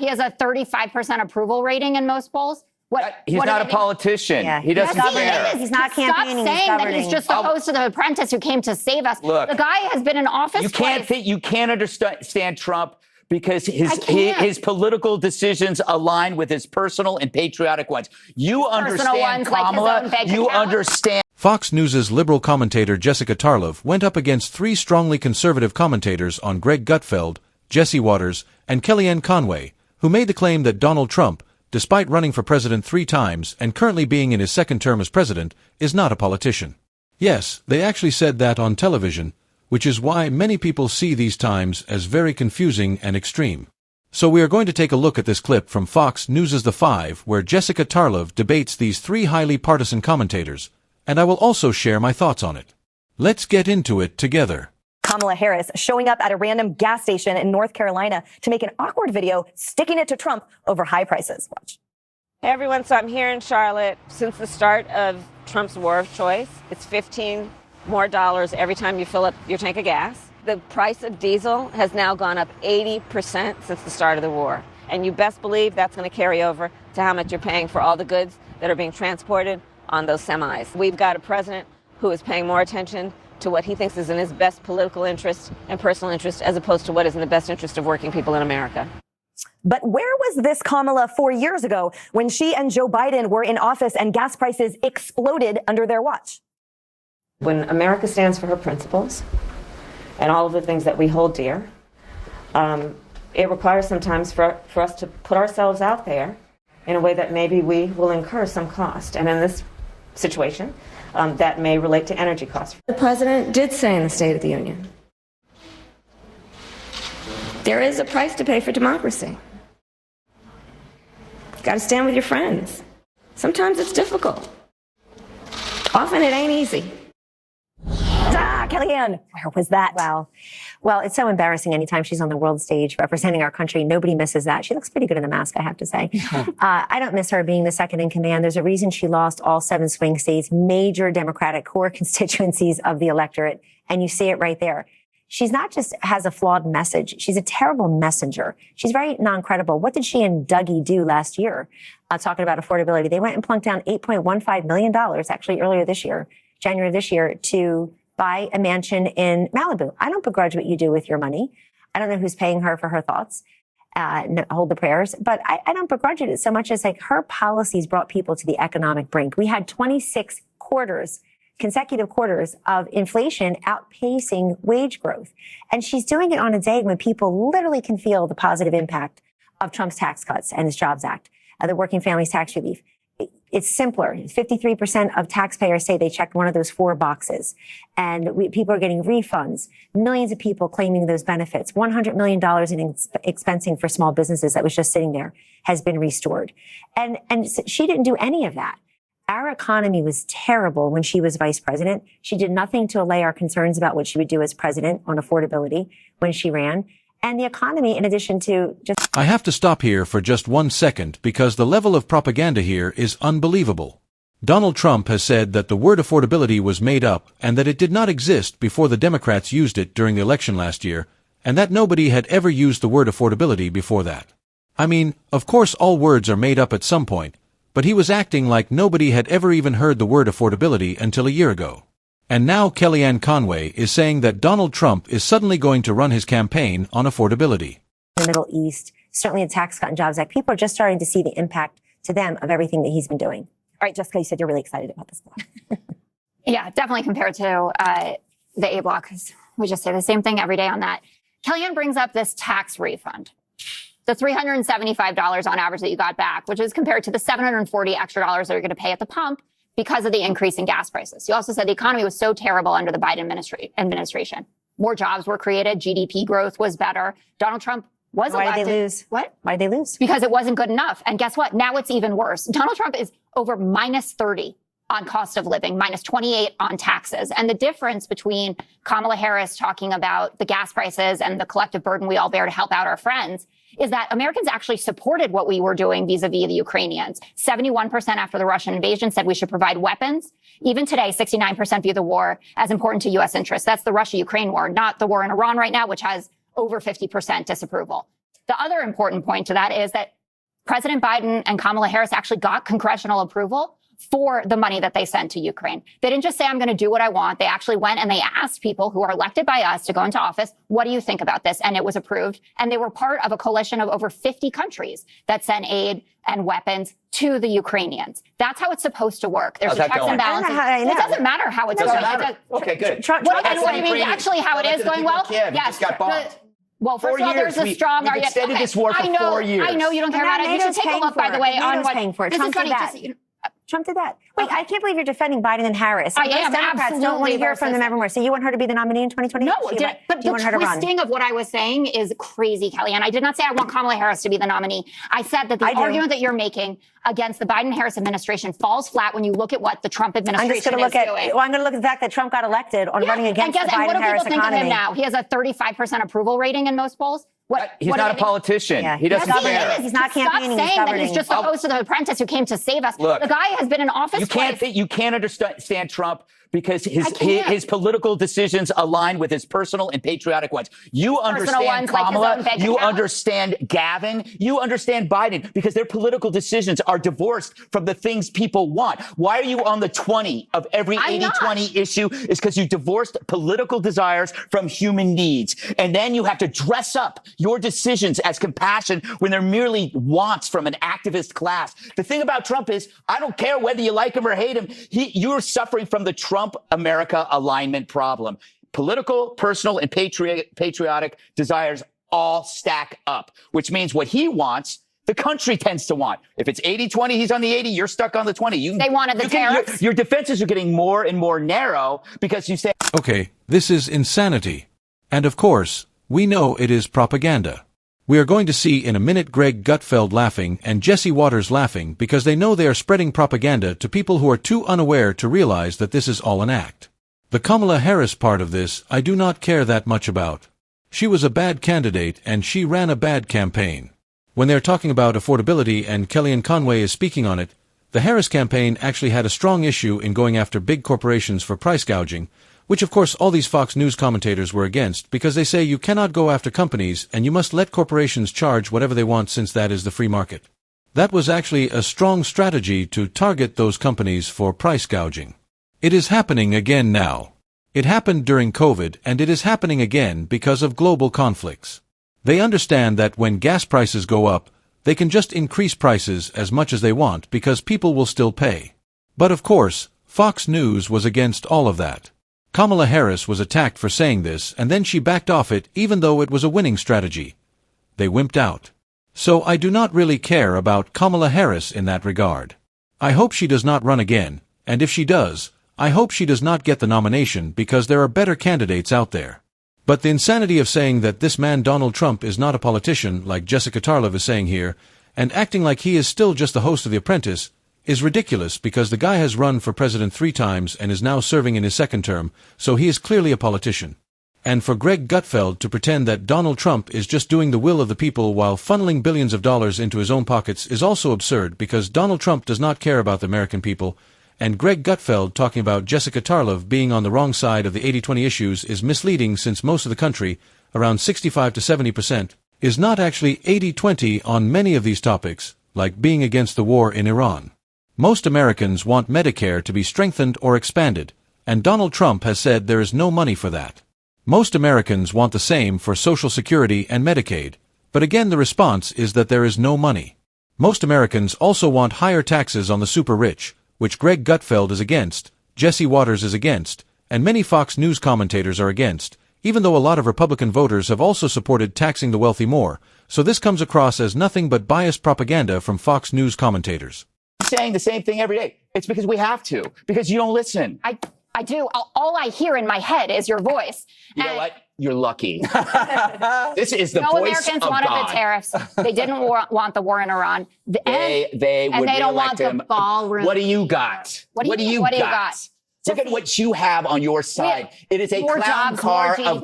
has a 35% approval rating in most polls. He's not a politician. Yeah. He doesn't care. He's not campaigning. Stop saying that he's just the host of The Apprentice who came to save us. Look, the guy has been in office You can't understand Trump because his political decisions align with his personal and patriotic ones. You understand, Kamala. You understand. Fox News' liberal commentator Jessica Tarlov went up against three strongly conservative commentators on Greg Gutfeld, Jesse Waters, and Kellyanne Conway, who made the claim that Donald Trump, despite running for president 3 times and currently being in his second term as president, is not a politician. Yes, they actually said that on television, which is why many people see these times as very confusing and extreme. So we are going to take a look at this clip from Fox News' The Five, where Jessica Tarlov debates these 3 highly partisan commentators, and I will also share my thoughts on it. Let's get into it together. Kamala Harris showing up at a random gas station in North Carolina to make an awkward video sticking it to Trump over high prices. Watch. Hey everyone, so I'm here in Charlotte. Since the start of Trump's war of choice, it's $15 more every time you fill up your tank of gas. The price of diesel has now gone up 80% since the start of the war. And you best believe that's going to carry over to how much you're paying for all the goods that are being transported on those semis. We've got a president who is paying more attention to what he thinks is in his best political interest and personal interest as opposed to what is in the best interest of working people in America. But where was this Kamala 4 years ago when she and Joe Biden were in office and gas prices exploded under their watch? When America stands for her principles and all of the things that we hold dear, it requires sometimes for us to put ourselves out there in a way that maybe we will incur some cost. And in this situation, that may relate to energy costs. The president did say in the State of the Union, there is a price to pay for democracy. You've got to stand with your friends. Sometimes it's difficult. Often it ain't easy. Kellyanne, where was that? Wow. Well, it's so embarrassing anytime she's on the world stage representing our country. Nobody misses that. She looks pretty good in the mask, I have to say. I don't miss her being the second in command. There's a reason she lost all 7 swing states, major Democratic core constituencies of the electorate. And you see it right there. She's not just has a flawed message. She's a terrible messenger. She's very non-credible. What did she and Dougie do last year? Talking about affordability. They went and plunked down $8.15 million, actually earlier this year, January of this year, to buy a mansion in Malibu. I don't begrudge what you do with your money. I don't know who's paying her for her thoughts. Hold the prayers. But I don't begrudge it so much as like her policies brought people to the economic brink. We had 26 consecutive quarters of inflation outpacing wage growth. And she's doing it on a day when people literally can feel the positive impact of Trump's tax cuts and his Jobs Act, the Working Families Tax Relief. It's simpler. 53% of taxpayers say they checked one of those 4 boxes. And people are getting refunds. Millions of people claiming those benefits. $100 million in expensing for small businesses that was just sitting there has been restored. And she didn't do any of that. Our economy was terrible when she was vice president. She did nothing to allay our concerns about what she would do as president on affordability when she ran. And the economy, in addition to just... I have to stop here for just 1 second because the level of propaganda here is unbelievable. Donald Trump has said that the word affordability was made up and that it did not exist before the Democrats used it during the election last year, and that nobody had ever used the word affordability before that. I mean, of course all words are made up at some point, but he was acting like nobody had ever even heard the word affordability until a year ago. And now Kellyanne Conway is saying that Donald Trump is suddenly going to run his campaign on affordability. The Middle East, certainly the Tax Cut and Jobs Act, people are just starting to see the impact to them of everything that he's been doing. All right, Jessica, you said you're really excited about this one. Yeah, definitely compared to the A block. We just say the same thing every day on that. Kellyanne brings up this tax refund. The $375 on average that you got back, which is compared to the $740 extra dollars that you're going to pay at the pump because of the increase in gas prices. You also said the economy was so terrible under the Biden administration. More jobs were created. GDP growth was better. Donald Trump was elected. Why did they lose? What? Why did they lose? Because it wasn't good enough. And guess what? Now it's even worse. Donald Trump is over minus 30 on cost of living, minus 28 on taxes. And the difference between Kamala Harris talking about the gas prices and the collective burden we all bear to help out our friends is that Americans actually supported what we were doing vis-a-vis the Ukrainians. 71% after the Russian invasion said we should provide weapons. Even today, 69% view the war as important to U.S. interests. That's the Russia-Ukraine war, not the war in Iran right now, which has over 50% disapproval. The other important point to that is that President Biden and Kamala Harris actually got congressional approval for the money that they sent to Ukraine. They didn't just say, I'm going to do what I want. They actually went and they asked people who are elected by us to go into office, what do you think about this? And it was approved. And they were part of a coalition of over 50 countries that sent aid and weapons to the Ukrainians. That's how it's supposed to work. There's checks and balances. It doesn't matter how it's going. Okay, good. What do you mean? Actually, how it is going well? Yes. Got bombed. Well, first of all, there's a strong argument. Extended this war for 4 years. I know you don't care about it. You should take a look, by the way, on what paying for it. This is funny. Trump did that. Wait, I can't believe you're defending Biden and Harris. I am. Democrats don't want to hear from them evermore. So you want her to be the nominee in 2020? No, but the twisting of what I was saying is crazy, Kellyanne. I did not say I want Kamala Harris to be the nominee. I said that the argument that you're making against the Biden-Harris administration falls flat when you look at what the Trump administration is doing. I'm going to look at the fact that Trump got elected on running against the Biden-Harris economy. And what do people think of him now? He has a 35% approval rating in most polls. He's not a politician. Yeah, he doesn't care. He's not campaigning. Stop saying that he's just the host of The Apprentice who came to save us. Look, the guy has been in office twice. You can't understand Trump because his political decisions align with his personal and patriotic ones. You understand Kamala. You understand Gavin. You understand Biden because their political decisions are divorced from the things people want. Why are you on the 20 of every 80-20 issue? Is because you divorced political desires from human needs. And then you have to dress up your decisions as compassion when they're merely wants from an activist class. The thing about Trump is, I don't care whether you like him or hate him. You're suffering from the Trump America alignment problem. Political, personal, and patriotic desires all stack up, which means what he wants, the country tends to want. If it's 80-20, he's on the 80, you're stuck on the 20. They wanted the tariffs. Your defenses are getting more and more narrow because you say, okay, this is insanity. And of course, we know it is propaganda. We are going to see in a minute Greg Gutfeld laughing and Jesse Waters laughing because they know they are spreading propaganda to people who are too unaware to realize that this is all an act. The Kamala Harris part of this I do not care that much about. She was a bad candidate and she ran a bad campaign. When they're talking about affordability and Kellyanne Conway is speaking on it, the Harris campaign actually had a strong issue in going after big corporations for price gouging, which of course all these Fox News commentators were against because they say you cannot go after companies and you must let corporations charge whatever they want since that is the free market. That was actually a strong strategy to target those companies for price gouging. It is happening again now. It happened during COVID and it is happening again because of global conflicts. They understand that when gas prices go up, they can just increase prices as much as they want because people will still pay. But of course, Fox News was against all of that. Kamala Harris was attacked for saying this and then she backed off it even though it was a winning strategy. They wimped out. So I do not really care about Kamala Harris in that regard. I hope she does not run again, and if she does, I hope she does not get the nomination because there are better candidates out there. But the insanity of saying that this man Donald Trump is not a politician like Jessica Tarlov is saying here, and acting like he is still just the host of The Apprentice, is ridiculous because the guy has run for president 3 times and is now serving in his 2nd term, so he is clearly a politician. And for Greg Gutfeld to pretend that Donald Trump is just doing the will of the people while funneling billions of dollars into his own pockets is also absurd because Donald Trump does not care about the American people, and Greg Gutfeld talking about Jessica Tarlov being on the wrong side of the 80-20 issues is misleading since most of the country, around 65 to 70%, is not actually 80-20 on many of these topics, like being against the war in Iran. Most Americans want Medicare to be strengthened or expanded, and Donald Trump has said there is no money for that. Most Americans want the same for Social Security and Medicaid, but again the response is that there is no money. Most Americans also want higher taxes on the super rich, which Greg Gutfeld is against, Jesse Waters is against, and many Fox News commentators are against, even though a lot of Republican voters have also supported taxing the wealthy more, so this comes across as nothing but biased propaganda from Fox News commentators. Saying the same thing every day. It's because we have to, because you don't listen. I do. All I hear in my head is your voice. You know what? You're lucky. This is the voice of God. No Americans wanted the tariffs. They didn't want the war in Iran. They would and they don't want him. the ballroom. What do you got? What do you got? Look at what you have on your side. It is a clown car of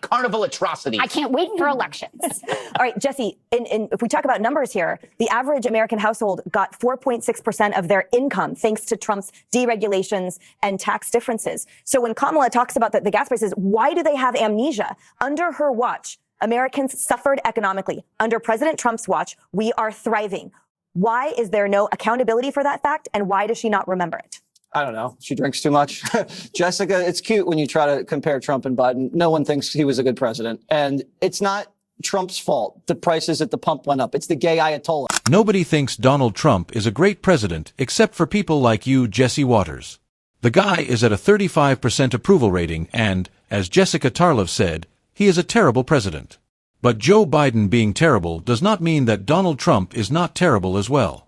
carnival atrocities. I can't wait for elections. All right, Jesse, if we talk about numbers here, the average American household got 4.6% of their income thanks to Trump's deregulations and tax differences. So when Kamala talks about the gas prices, why do they have amnesia? Under her watch, Americans suffered economically. Under President Trump's watch, we are thriving. Why is there no accountability for that fact, and why does she not remember it? I don't know. She drinks too much. Jessica, it's cute when you try to compare Trump and Biden. No one thinks he was a good president. And it's not Trump's fault. The prices at the pump went up. It's the gay Ayatollah. Nobody thinks Donald Trump is a great president except for people like you, Jesse Waters. The guy is at a 35% approval rating and, as Jessica Tarlov said, he is a terrible president. But Joe Biden being terrible does not mean that Donald Trump is not terrible as well.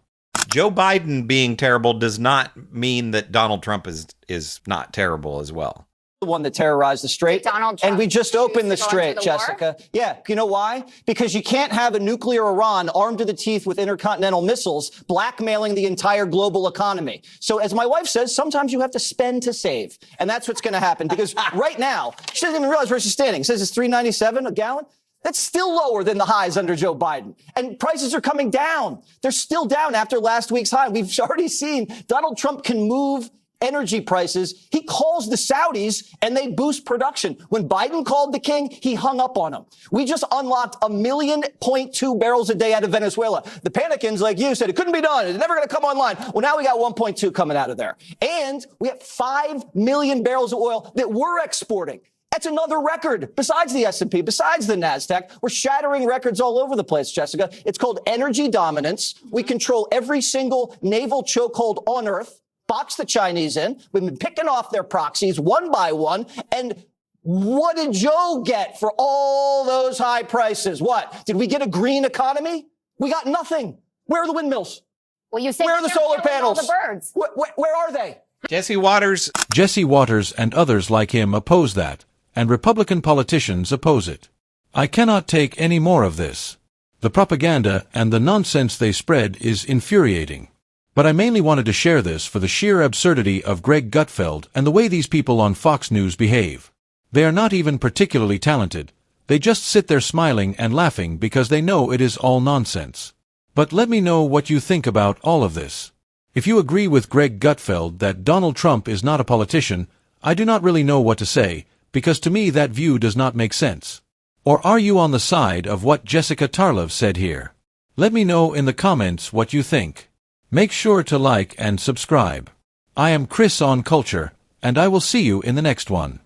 Joe Biden being terrible does not mean that Donald Trump is not terrible as well. The one that terrorized the Strait. Donald Trump and we just opened the Strait, war? Jessica. Yeah. You know why? Because you can't have a nuclear Iran armed to the teeth with intercontinental missiles blackmailing the entire global economy. So as my wife says, sometimes you have to spend to save. And that's what's going to happen because right now, she doesn't even realize where she's standing. It says it's $3.97 a gallon. That's still lower than the highs under Joe Biden. And prices are coming down. They're still down after last week's high. We've already seen Donald Trump can move energy prices. He calls the Saudis and they boost production. When Biden called the king, he hung up on him. We just unlocked 1.2 million barrels a day out of Venezuela. The panicans like you said it couldn't be done. It's never going to come online. Well, now we got 1.2 coming out of there. And we have 5 million barrels of oil that we're exporting. That's another record besides the S&P, besides the NASDAQ. We're shattering records all over the place, Jessica. It's called energy dominance. We control every single naval chokehold on Earth, box the Chinese in. We've been picking off their proxies one by one. And what did Joe get for all those high prices? What? Did we get a green economy? We got nothing. Where are the windmills? Well, you say where are the solar panels? All the birds. Where are they? Jesse Waters and others like him oppose that. And Republican politicians oppose it. I cannot take any more of this. The propaganda and the nonsense they spread is infuriating. But I mainly wanted to share this for the sheer absurdity of Greg Gutfeld and the way these people on Fox News behave. They are not even particularly talented. They just sit there smiling and laughing because they know it is all nonsense. But let me know what you think about all of this. If you agree with Greg Gutfeld that Donald Trump is not a politician, I do not really know what to say, because to me that view does not make sense. Or are you on the side of what Jessica Tarlov said here? Let me know in the comments what you think. Make sure to like and subscribe. I am Chris on Culture, and I will see you in the next one.